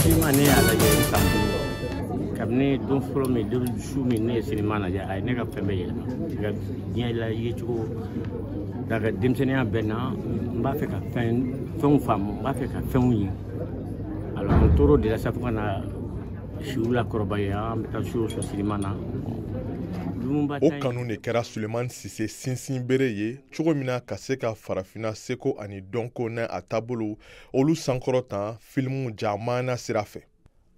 Cinéma ne y'a lajɛ san duuru kabini don fɔlɔ min su min ne ye cinéma lajɛ a ye ne ka fɛn bɛɛ yɛlɛma nka diɲɛ la yecogo daga denmisɛnninya bɛɛ na n b'a fɛ ka fɛnw faamu n b'a fɛ ka fɛnw ye alors an tor'o de la sa fo ka na siw lakɔrɔbaya an bɛ taa siw sɔrɔ cinéma na. O kanu de kɛra Sulemani Sise sinsin bere ye cogo min na ka se ka farafinna seko ani dɔnko n'a a taabolo olu sankɔrɔta filimu jamana sira fɛ.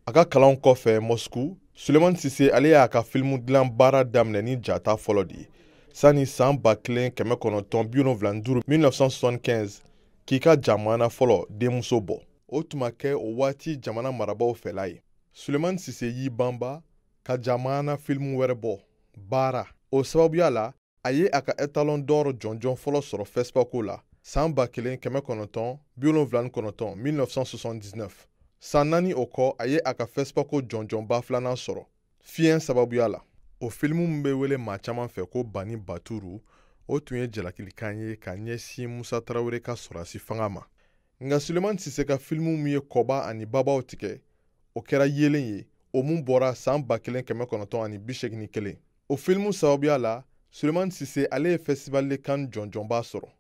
A ka kalanw kɔfɛ Moscou, Sulemani Sise ale y'a ka filimu dilan baara daminɛ ni jata fɔlɔ de ye sani san 1975 1975 k'i ka jamana fɔlɔ denmuso bɔ. O tuma kɛ o waati jamana marabaaw fɛla ye. Sulemani Sise y'i banba ka jamana filimu wɛrɛ bɔ. Baara o sababuya la a ye a ka étalon d'or jɔnjɔn fɔlɔ sɔrɔ FESPACO la san 1979 1979 san 4 o kɔ a ye a ka FESPACO jɔnjɔnba filanan sɔrɔ fiɲɛ sababuya la. O filimu min bɛ wele maa caman fɛ ko Bani Baturu o tun ye jalakilikan ye ka ɲɛsin Musa Tarawele ka sɔrɔdasi fanga ma. Nka Sulemani Sise ka filimu min ye kɔba ani babaw tigɛ o kɛra yelen ye o mun bɔra san 1981. O filimu sababuya la Sulemani Sise ale ye festival de Cannes jɔnjɔnba sɔrɔ.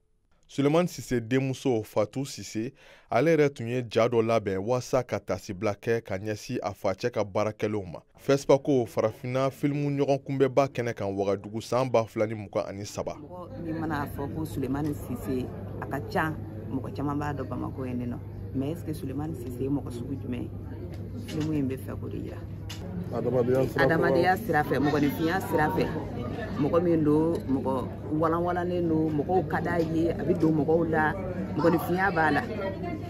Sulemani Sise denmuso Fatou Sise ale yɛrɛ tun ye ja dɔ labɛn waasa ka tasibila kɛ ka ɲɛsin a facɛ ka baarakɛlaw ma. FESPACO farafinna filimu ɲɔgɔn kunbɛba kɛnɛ kan Wagadugu san 2023. Ni mana fɔ ko Sulemani Sise a ka ca mɔgɔ caman b'a dɔn Bamako yen nɔ mais est-ce que Sulemani Sise ye mɔgɔ sugu jumɛn filimu in bɛ fɛ k'o de yira. Adamadenya sira fɛ mɔgɔninfinya sira fɛ mɔgɔ min don mɔgɔ walanwalanen don mɔgɔw ka d'a ye a bɛ don mɔgɔw la mɔgɔninfinya b'a la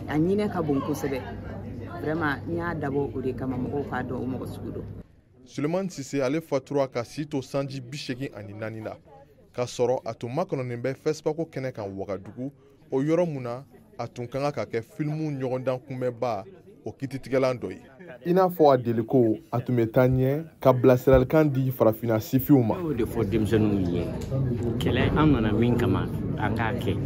a ɲinɛ ka bon kosɛbɛ vraiment n y'a dabɔ o de kama mɔgɔw k'a dɔn o mɔgɔ sugu don. Sulemani Sise ale fatura ka si to sanji 84 la ka sɔrɔ a tun makɔnɔnen bɛ FESPACO kɛnɛ kan Wagadugu o yɔrɔ mun na a tun kan ka kɛ filimu ɲɔgɔndan kunbɛnba o kititigɛlan dɔ ye. I n'a fɔ a deli ko a tun bɛ taa ɲɛ ka bilasiralikan di farafinna sifiw ma. O de fɔ denmisɛnninw ye kɛlɛ an nana min kama an k'a kɛ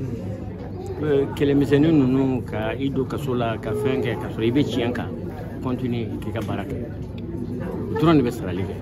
kɛlɛmisɛnnin ninnu ka i don kaso la ka fɛn kɛ ka sɔrɔ i bɛ tiɲɛ kan continuer k'i ka baara kɛ o dɔrɔn de bɛ sarali kɛ.